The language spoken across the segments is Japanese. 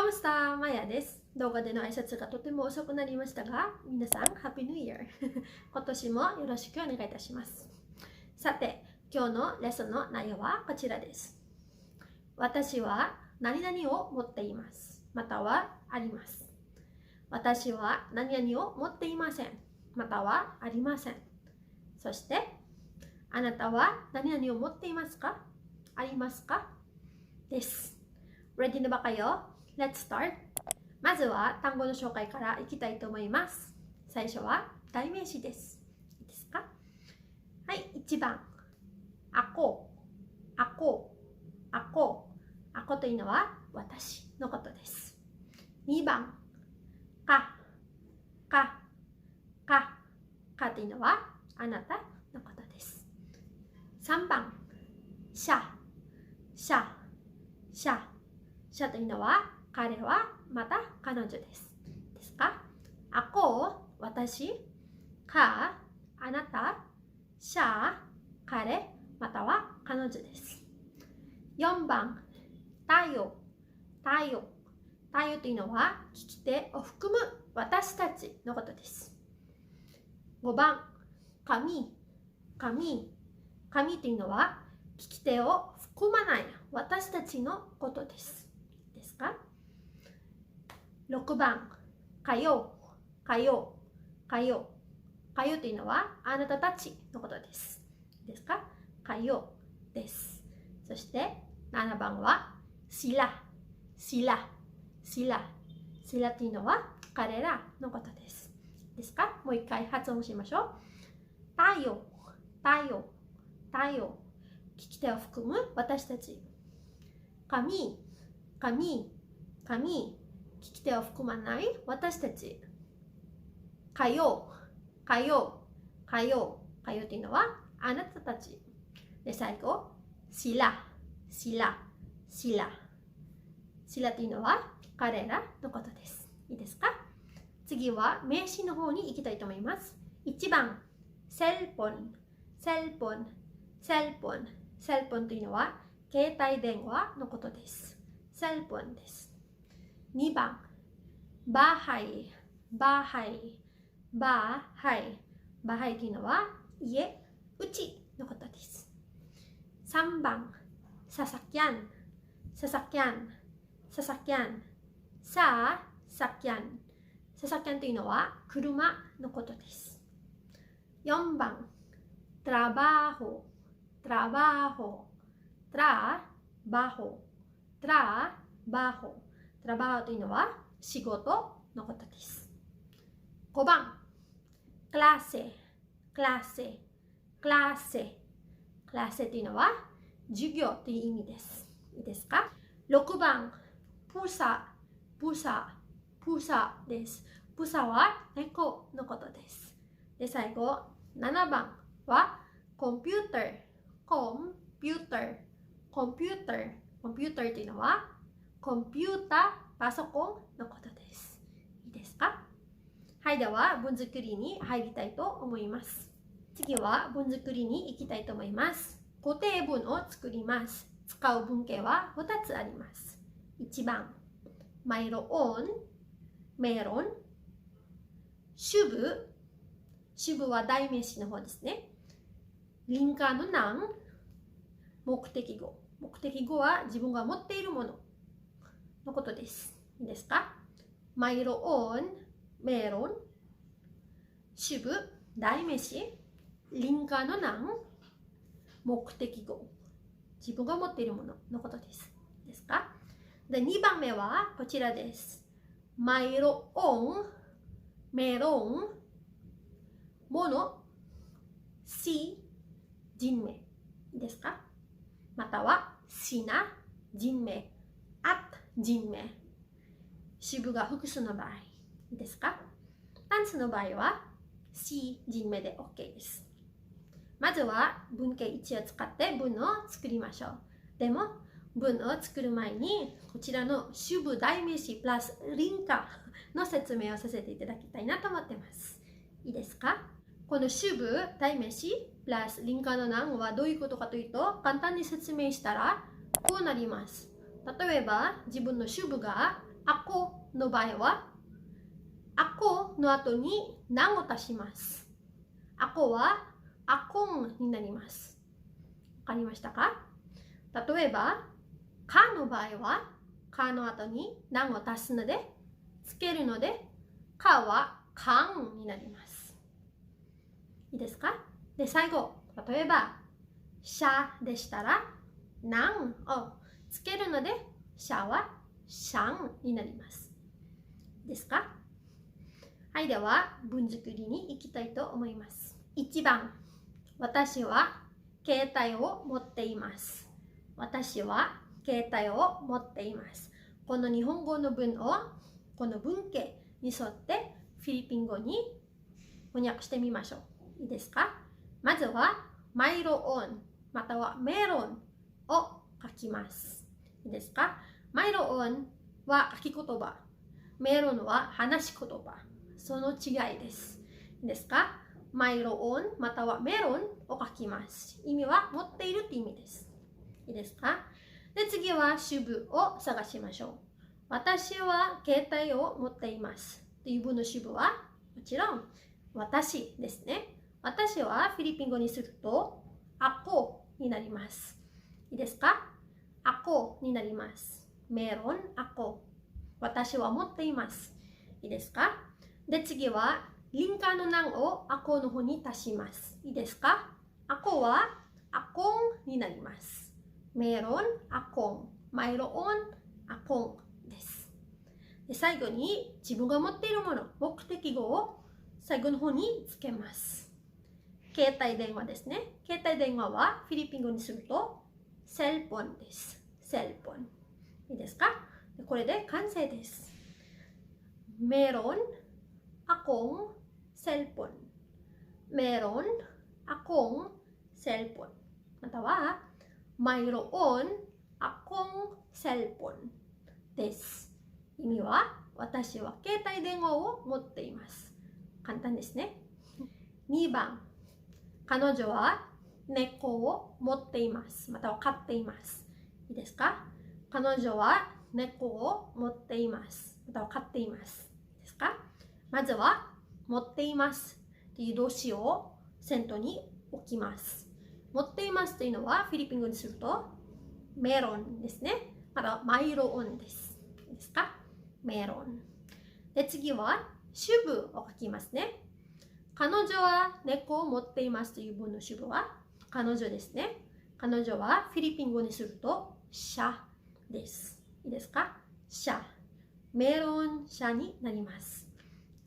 カムスターマヤです。動画での挨拶がとても遅くなりましたが、皆さん、ハッピーニューイヤー今年もよろしくお願いいたします。さて、今日のレッスンの内容はこちらです。私は何々を持っています。またはあります。私は何々を持っていません。またはありません。そして、あなたは何々を持っていますか？ありますか？です。Ready na ba kayo? Let's start! まずは単語の紹介からいきたいと思います。最初は代名詞です。いいですか？はい、1番。あこ、あこ、あこ。あこというのは私のことです。2番。か、か、か。かというのはあなたのことです。3番。しゃ、しゃ、しゃ。しゃというのは彼はまた彼女です。ですか？あこ、私、か、あなた、しゃ、彼、または彼女です。4番、太陽、太陽。太陽というのは聞き手を含む私たちのことです。5番、紙、紙。紙というのは聞き手を含まない私たちのことです。ですか？6番、火曜、火曜、火曜。火曜というのはあなたたちのことです。ですか？火曜です。そして7番はしら、しら、しら。しらというのは彼らのことです。ですか？もう一回発音しましょう。太陽、太陽、太陽。聞き手を含む私たち。紙、紙、紙。聞き手を含まない私たち。火曜、火曜、火曜。火曜というのはあなたたち。で、最後、しら、しら、しら。しらというのは彼らのことです。いいですか？次は名詞の方に行きたいと思います。1番、セルフォン、セルフォン、セルフォン。セルフォンというのは携帯電話のことです。セルフォンです。2番、バーハイ、バーハイ、バーハイ。バーハイというのは家、うちのことです。3番、ササキャン、ササキャン、ササキャン、ササキャン。ササキャンというのは車のことです。4番、トラバーホ、トラバーホ、トラバホ、トラバホ。トラバホというのは仕事のことです。5番、クラセ、クラセ、クラセ。クラセというのは授業という意味です。いいですか？ 6 番、プサ、プサ、プサです。プサは猫のことです。で、最後、7番はコンピューター、コンピューター、コンピューター。コンピューターというのはコンピューター、パソコンのことです。いいですか？はい、では文作りに入りたいと思います。次は文作りに行きたいと思います。固定文を作ります。使う文型は2つあります。1番、mayroon、meron、主部は代名詞の方ですね。lingkano ng目的語。目的語は自分が持っているもののことです。いいですか？mayroon、meron、主部、代名詞、lingkano ng目的語。自分が持っているもののことです。ですか？で、2番目はこちらです。mayroong、meron、もの、si、人名。いいですか？または、sina、人名、at、人名。主語が複数の場合。いいですか？単数の場合は、si、人名で OK です。まずは文型1を使って文を作りましょう。でも、文を作る前に、こちらの主語代名詞プラスリンカの説明をさせていただきたいなと思っています。いいですか？この主語代名詞プラスリンカの難はどういうことかというと、簡単に説明したらこうなります。例えば、自分の主語があこの場合は、あこの後になんを足します。あこはあこんになります。わかりましたか？例えば、かの場合は、かの後になんを足すので、つけるので、かはかんになります。いいですか？で、最後、例えば、しゃでしたら、なんをつけるので、しゃはしゃんになります。いいですか？はい、では文作りに行きたいと思います。1番、私は携帯を持っています。私は携帯を持っています。この日本語の文をこの文型に沿ってフィリピン語に翻訳してみましょう。いいですか？まずはマイロオンまたはメロンを書きます。いいですか？マイロオンは書き言葉、メロンは話し言葉。その違いです。いいですか？マイロオンまたはメロンを書きます。意味は持っているという意味です。いいですか？で、次は主語を探しましょう。私は携帯を持っています。という文の主語はもちろん私ですね。私はフィリピン語にするとアコになります。いいですか？アコになります。メロンアコ。私は持っています。いいですか？で、次はリンカーの難をアコの方に足します。いいですか？アコはアコンになります。メロンアコン、マイロオンアコンです。で、最後に自分が持っているもの、目的語を最後の方につけます。携帯電話ですね。携帯電話はフィリピン語にするとセルポンです。セルポン。いいですか？で、これで完成です。メロンakong cellphone. Meron akong cellphone. または、mayroon akong cellphone です。意味は、私は携帯電話を持っています。簡単ですね。2番、彼女は猫を持っています。または飼っています。いいですか？彼女は猫を持っています。または飼っています。いいですか？まずは、持っていますという動詞を先頭に置きます。持っていますというのはフィリピン語にするとメロンですね。またマイロオンです。いいですか？メロン。で、次は主語を書きますね。彼女は猫を持っていますという文の主語は彼女ですね。彼女はフィリピン語にするとシャです。いいですか？シャ。メロンシャになります。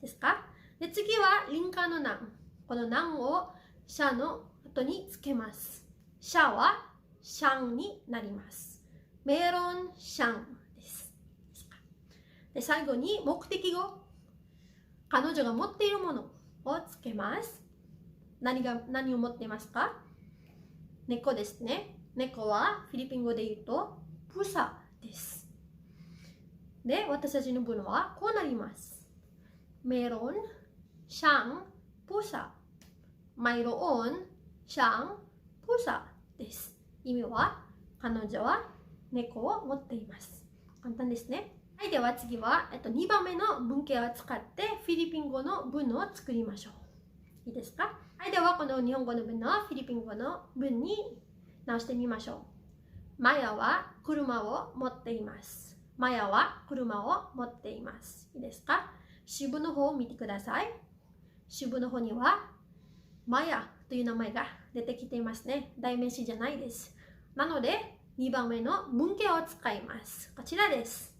ですか？で、次はリンカーの難。この難をシャの後につけます。シャはシャンになります。メロンシャンです。で、最後に目的語。彼女が持っているものをつけます。何を持っていますか？猫ですね。猫はフィリピン語で言うとプサです。で、私たちの文はこうなります。Meron siyang pusa. Mayroon siyang pusa です。意味は、彼女は猫を持っています。簡単ですね。はい、では次は、2番目の文型を使ってフィリピン語の文を作りましょう。いいですか？はい、ではこの日本語の文をフィリピン語の文に直してみましょう。マヤは車を持っています。マヤは車を持っています。いいですか？主語の方を見てください。主語の方にはマヤという名前が出てきていますね。代名詞じゃないです。なので2番目の文型を使います。こちらです。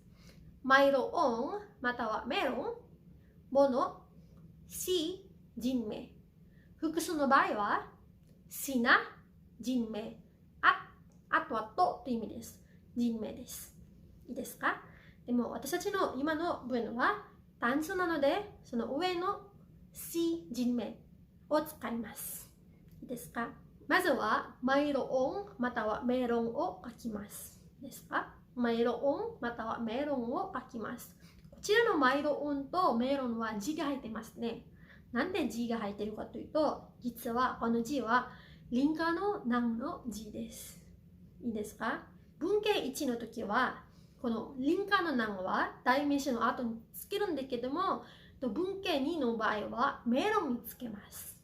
マイロオンまたはメロン、もの、し、人名。複数の場合はしな、人名、あとはという意味です。人名です。いいですか？でも私たちの今の文は単数なので、その上のし人名を使います。いいですか？まずは、マイロオンまたはメロンを書きます。いいですか？マイロオンまたはメロンを書きます。こちらのマイロオンとメロンは字が入ってますね。なんで字が入っているかというと、実はこの字はリンカの難の字です。いいですか？文型1の時は、この輪郭の難は代名詞の後につけるんだけども、文系2の場合はメロンにつけます。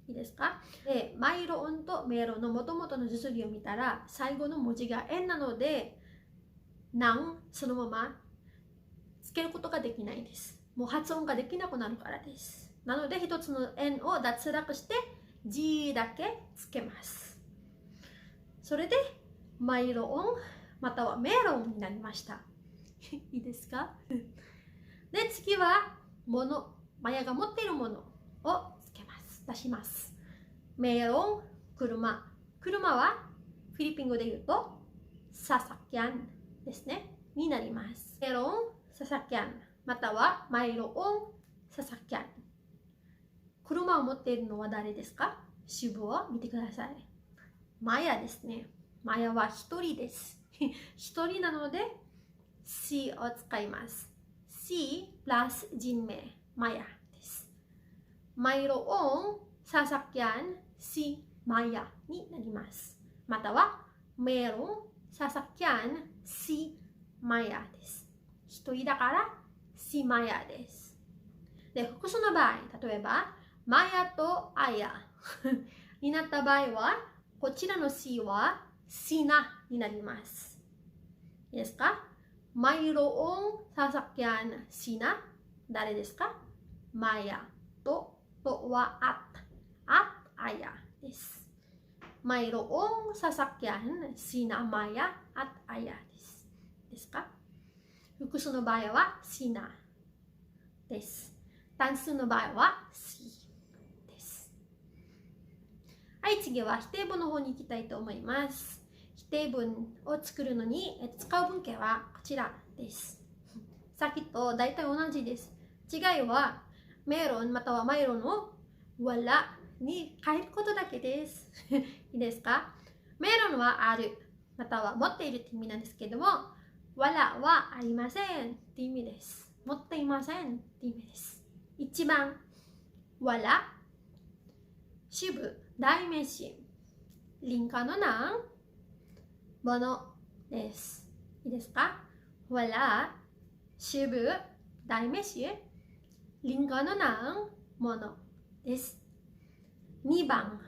いいですか？で、マイロ音とメロンの元々の綴りを見たら、最後の文字が円なので、難そのままつけることができないです。もう発音ができなくなるからです。なので、一つの円を脱落して、G だけつけます。それで、マイロ音またはメロンになりました。いいですか？で、次は、マヤが持っているものをつけます。出します。メロン、車。車はフィリピン語で言うと、ササキャンですね。になります。メロン、ササキャン。またはマイロオン、ササキャン。車を持っているのは誰ですか？支部を見てください。マヤですね。マヤは一人です。一人なので C を使います。C プラス人名、マヤです。マイロオン、ササキャン、C マヤになります。またはメロン、ササキャン、C マヤです。一人だからC マヤです。で、複数の場合、例えばマヤとアヤになった場合は、こちらの C はシナになります。いいですか？マイロオン、ササキャン、シナ。誰ですか？マヤとはアヤです。マイロオン、ササキャン、シナ、マヤ、アヤです。ですか？複数の場合はシナです。単数の場合は C です。はい、次は否定文の方に行きたいと思います。否定文を作るのに使う文型はこちらです。さっきと大体同じです。違いはメロンまたはマイロンをワラに変えることだけです。いいですか？メロンはあるまたは持っているって意味なんですけども、ワラはありませんって意味です。持っていませんって意味です。1番、ワラ、支部、代名詞、輪郭の難、ものです。いいですか？ワラ、支部、代名詞、輪郭の難、ものです。2番、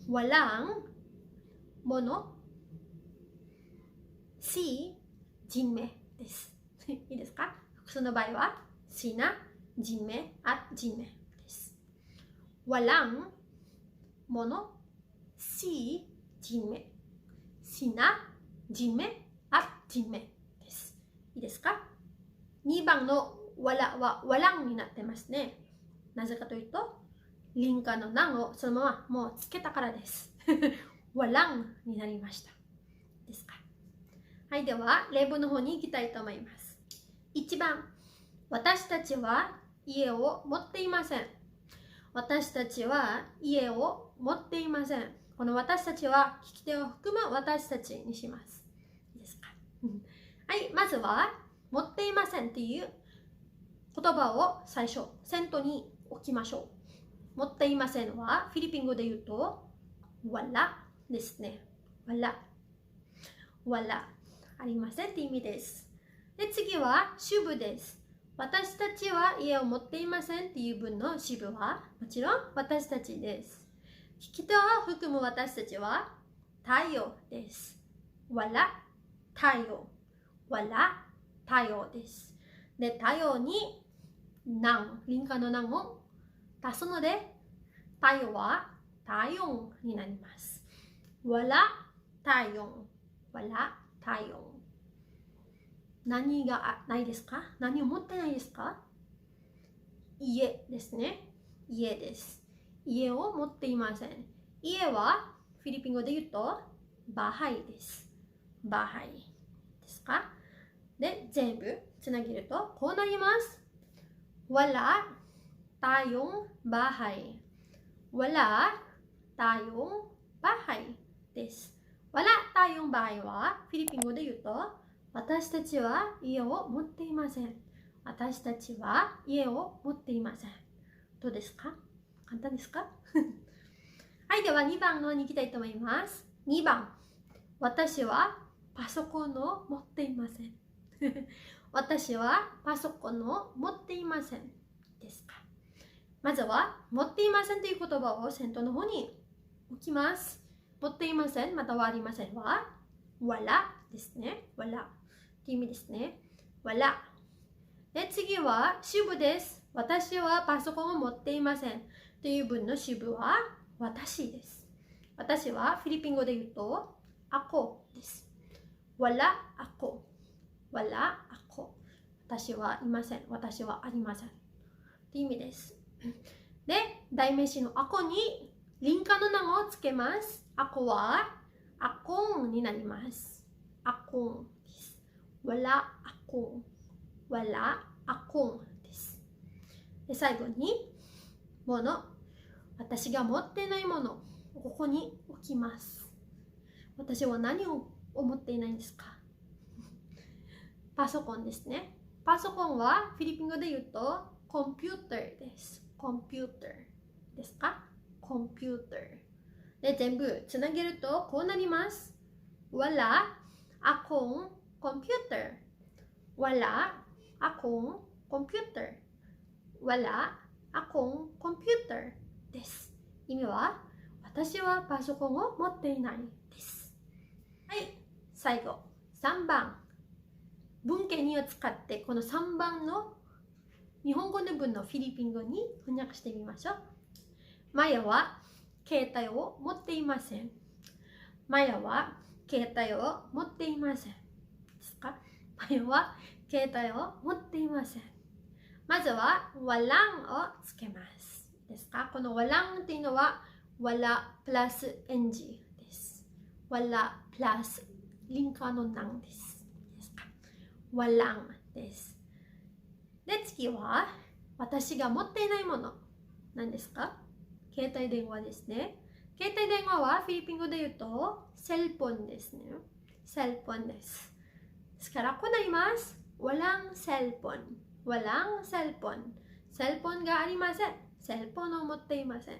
ワラン、もの、C、人名です。いいですか？複数の場合は、シナ、人名、人名です。ワラン、もの、C、人名。シナ、人名、人名です。いいですか？ 2 番のワラはワランになってますね。なぜかというと、輪郭の難をそのままもうつけたからです。ワランになりました。ですか？はい、では例文の方に行きたいと思います。1番、私たちは家を持っていません。私たちは家を持っていません。この私たちは聞き手を含む私たちにします。いいですか？はい、まずは持っていませんっていう言葉を最初、先頭に置きましょう。持っていませんはフィリピン語で言うと、ワラですね。ワラ。ワラ。ありませんって意味です。で、次は主語です。私たちは家を持っていませんっていう文の主語はもちろん私たちです。聞き手を含む私たちは太陽です。わら、太陽。わら、太陽です。で、太陽に難、輪郭の難を足すので、太陽は太陽になります。わら、太陽。わら、太陽。何がないですか？何を持ってないですか？家ですね。家です。家を持っていません。家はフィリピン語で言うとバハイです。バハイですか？で、全部つなげるとこうなります。Wala tayong bahay. Wala tayong bahay です。Wala tayong bahay はフィリピン語で言うと私たちは家を持っていません。私たちは家を持っていません。どうですか？簡単ですか？はい、では2番のに行きたいと思います。2番、私はパソコンを持っていません。私はパソコンを持っていませんですか。まずは持っていませんという言葉を先頭の方に置きます。持っていませんまたはありませんはわらですね。わらという意味ですね。わら。で、次は主語です。私はパソコンを持っていませんという文の主語は私です。私はフィリピン語で言うとアコです。わらアコ。わらアコ。私はいません。私はありません。という意味です。で、代名詞のアコにリンカの名をつけます。アコはアコンになります。アコンです。わらアコン。わらアコンです。で、最後にもの。私が持っていないもの。ここに置きます。私は何を持っていないんですか？パソコンですね。パソコンはフィリピン語で言うとコンピューターです。コンピューターですか？コンピューター。で、全部つなげるとこうなります。Wala akong computer. Wala akong computer. Wala akong computer です。意味は私はパソコンを持っていないです。はい、最後3番。文系2を使ってこの3番の日本語の文のフィリピン語に翻訳してみましょう。マヤは携帯を持っていません。マヤは携帯を持っていません。ですか？マヤは携帯を持っていません。まずはワランをつけます。ですか？このワランっていうのはワラプラス NG です。ワラプラスリンカのなんです。ワランです。で、次は私が持っていないもの。何ですか？携帯電話ですね。携帯電話はフィリピン語で言うとセルフォンですね。セルフォンです。ですからこうなります。walang cellphone。walang cellphone。セルフォンがありません。セルフォンを持っていません。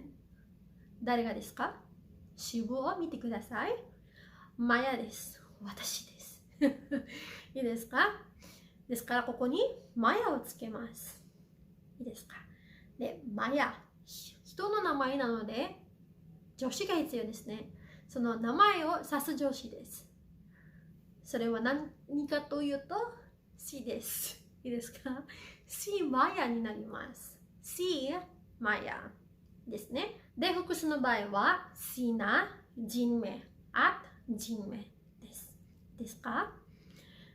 誰がですか？主語を見てください。マヤです。私です。いいですか？ですからここにマヤをつけます。いいですか？で、マヤ、人の名前なので助詞が必要ですね。その名前を指す助詞です。それは何かというと C です。いいですか？ C マヤになります。C マヤですね。で、複数の場合は C な人名、at 人名です。ですか？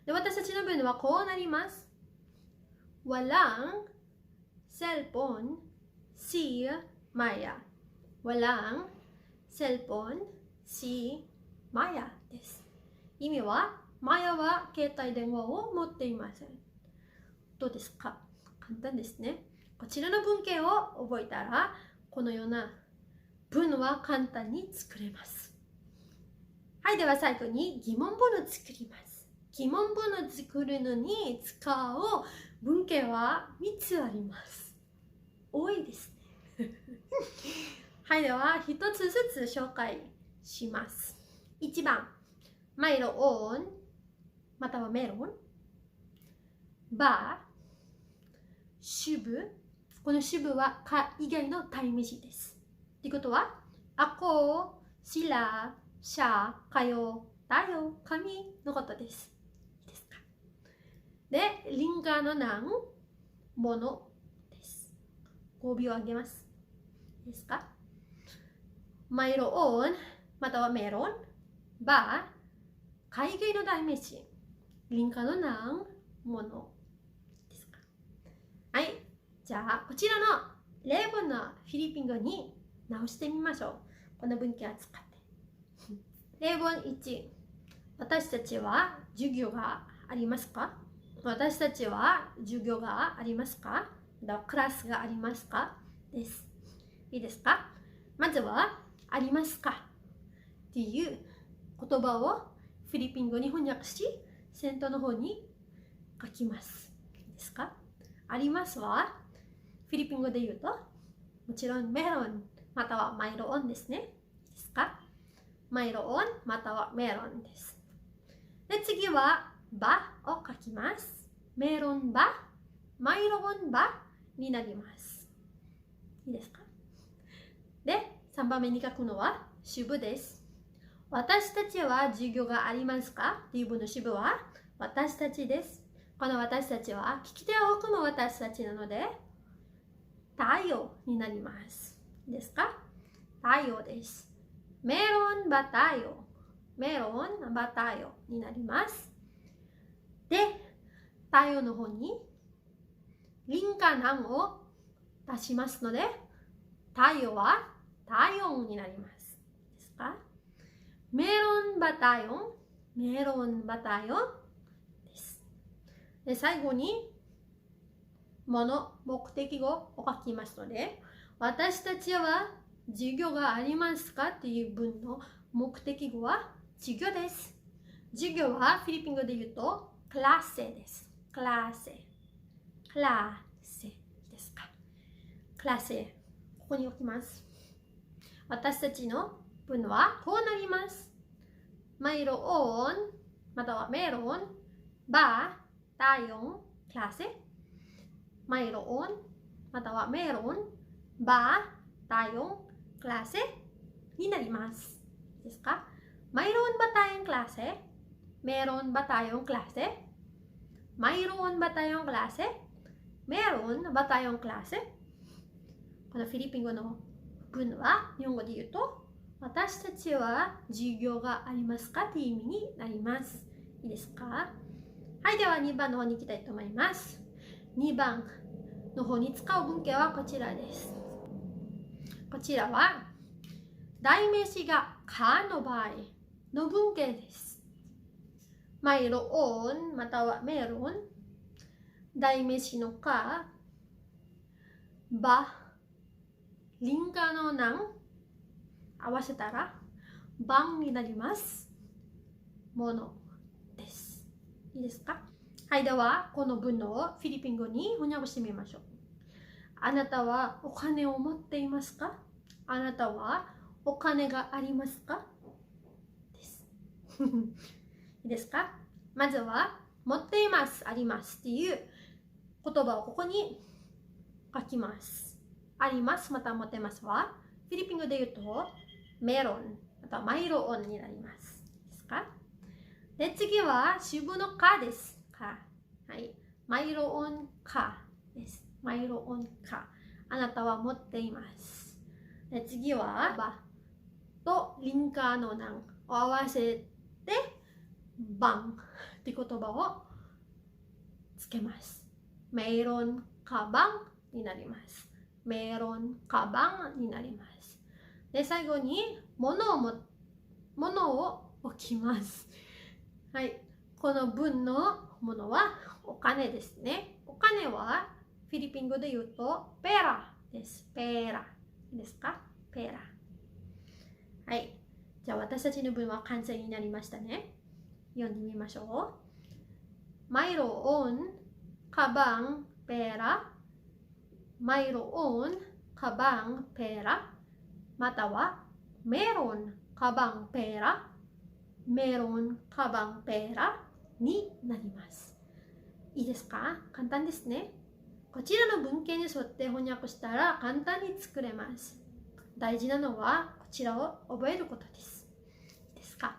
で、私たちの文はこうなります。Walang cellphone si Maya. Walang cellphone si Maya です。意味は、マヤは携帯電話を持っていません。どうですか？簡単ですね。こちらの文型を覚えたら、このような文は簡単に作れます。はい、では最後に疑問文を作ります。疑問文を作るのに使う文型は3つあります。多いですね。はい、では1つずつ紹介します。1番、マイロオンまたはメロン。バー、シュブ。このシュブはか以外の代名詞です。ということは、アコ、シラ、シャ、カヨ、ダヨ、カミのことです。いいですか？で、リンガのなん、ものです。語尾を上げます。いいですか？マイロオンまたはメロン。バー、海外の代名詞。リンカのなん、ものですか？はい。じゃあ、こちらの例文のフィリピン語に直してみましょう。この文型を使って。例文1。私たちは授業がありますか？私たちは授業がありますか？クラスがありますか？です。いいですか？まずは、ありますか？っていう言葉をフィリピン語に翻訳し、先頭の方に書きます。いいですか？ありますは、フィリピン語で言うと、もちろんメロンまたはマイロオンですね。いいですか？マイロオンまたはメロンです。で、次は、ばを書きます。メロンば、マイロンばになります。いいですか？で、3番目に書くのは主語です。私たちは授業がありますかっていう文の主語は私たちです。この私たちは聞き手を含む私たちなので、太陽になります。いいですか？太陽です。メロンば太陽。メロンば太陽になります。で、太陽の方にリンカナンを出しますので、太陽は太陽になります。ですか？メロンば太陽。メロンば太陽です。で、最後に目的語を書きますので、私たちは授業がありますかっていう文の目的語は授業です。授業はフィリピン語で言うとクラッセです。クラッセ。クラッセですか。クラッセ。ここに置きます。私たちの文はこうなります。マイロオン、またはメロン、バー、タヨン、クラッセ。マイロオン、またはメロン、バー、タヨン、クラッセになります。ですか？Mayroon ba tayong klase? Meron ba tayong klase? Mayroon ba tayong klase? Meron ba tayong klase? このフィリピン語の文は日本語で言うと、私たちは授業がありますかという意味になります。いいですか？はい、では2番の方に行きたいと思います。2番の方に使う文型はこちらです。こちらは代名詞がかの場合の文型です。マイロオンまたはメロン、代名詞のか、ば、リンカのなん合わせたらバンになります。ものです。いいですか？はい、ではこの文をフィリピン語に翻訳してみましょう。あなたはお金を持っていますか？あなたはお金がありますか？です。いいですか？まずは持っています、ありますっていう言葉をここに書きます。あります、また持ってますはフィリピン語で言うとメロンまたはマイロオンになります。ですか？で、次は主語のかです。か。はい。マイロオンかです。マイロオンか。あなたは持っています。で、次はばとリンカーのなんを合わせてバンって言葉をつけます。メロンカバンになります。メロンカバンになります。で、最後に物を置きます。はい。この文のものはお金ですね。お金はフィリピン語で言うとペラです。ペラ。いいですか？ペラ。はい。じゃあ私たちの文は完成になりましたね。読んでみましょう。Mayroon ka bang pera? Mayroon ka bang pera? または Meron ka bang pera? Meron ka bang pera? になります。いいですか？簡単ですね。こちらの文型に沿って翻訳したら簡単に作れます。大事なのはこちらを覚えることです。ですか？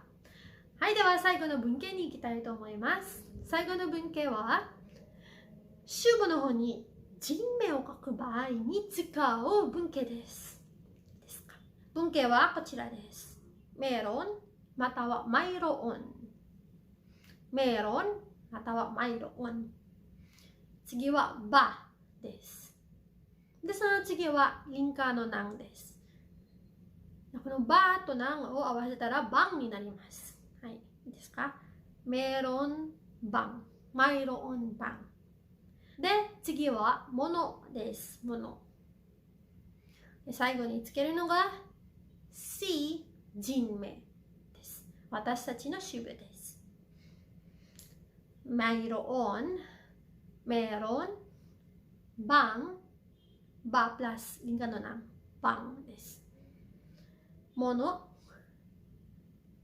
はい、では最後の文型に行きたいと思います。最後の文型は主語の方に人名を書く場合に使う文型です。ですか？文型はこちらです。メロンまたはマイロオン。メロンまたはマイロオン。次はバです。で、その次はリンカーのなんです。このバとなんを合わせたらバンになります。はい、いいですか？メロンバン、マイロオンバン。で、次はものです。もの。で、最後につけるのが C 人名です。私たちの主語です。マイロオン、メロン、バン、バプラスリンカのなん、バンです。もの、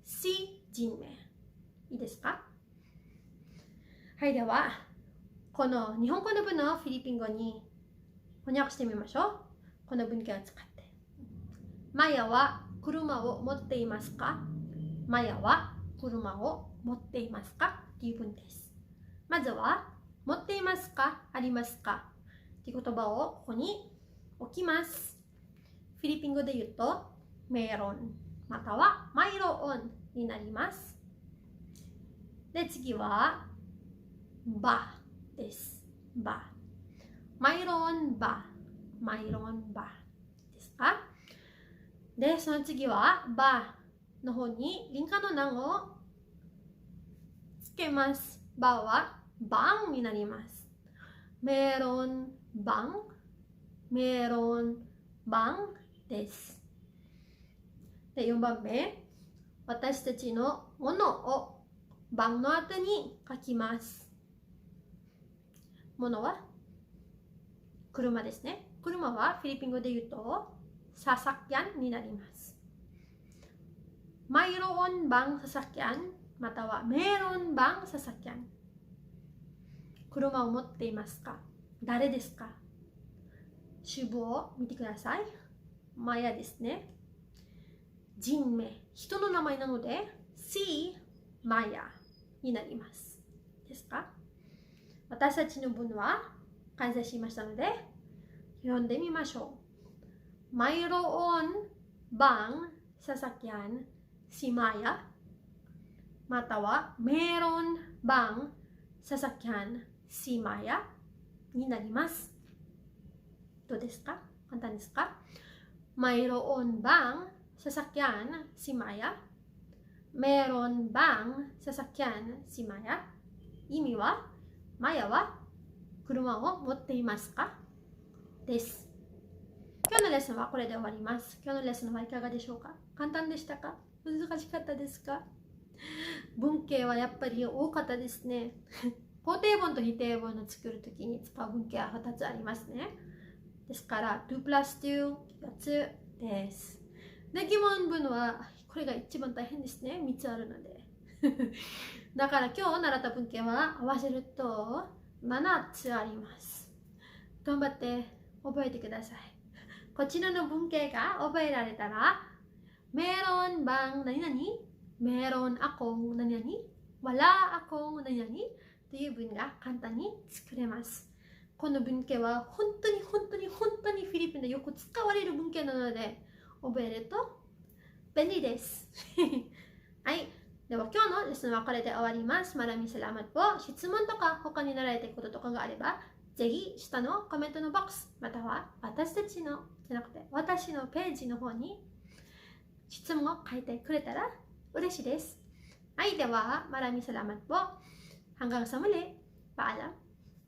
C 人名。いいですか？はい、では、この日本語の文をフィリピン語に翻訳してみましょう。この文型を使って。マヤは車を持っていますか？マヤは車を持っていますかという文です。まずは、持っていますか？ありますか？という言葉をここに置きます。フィリピン語で言うと、メロンまたはマイロオンになります。で、次は、バです。バ。マイロンバ。マイロンバですか？で、その次は、バの方にリンカの難をつけます。バはバンになります。メロンバン、メロンバンです。で、4番目、私たちのものをバンの後に書きます。ものは車ですね。車はフィリピン語で言うとササキャンになります。マイロンバンササキャンまたはメロンバンササキャン。車を持っていますか？誰ですか？主語を見てください。マヤですね。人名、人の名前なので C マヤになります。ですか？私たちの文は完成しましたので読んでみましょう。Mayroon bang sasakyan si Maya? または Meron bang sasakyan si Maya? になります。どうですか？簡単ですか？ Mayroon bang sasakyan si Maya? Meron bang sasakyan si Maya? 意味は、マヤは車を持っていますか？です。今日のレッスンはこれで終わります。今日のレッスンはいかがでしょうか？簡単でしたか？難しかったですか？文型はやっぱり多かったですね。肯定文と否定文を作るときに使う文型は2つありますね。ですから、2+2、4つです。で、疑問文は、これが一番大変ですね。3つあるので。だから今日習った文型は合わせると7つあります。頑張って覚えてください。こちらの文型が覚えられたら、meron bang何々 meron akong何々 wala akong何々という文が簡単に作れます。この文型は本当にフィリピンでよく使われる文型なので、覚えると便利です。はい。では今日のレッスンはこれで終わります。マラミサラマット。質問とか他に習えたいこととかがあれば、ぜひ下のコメントのボックス、または私たちのじゃなくて私のページの方に質問を書いてくれたら嬉しいです。はい、ではマラミサラマット。Hanggang sa muli. Paalam.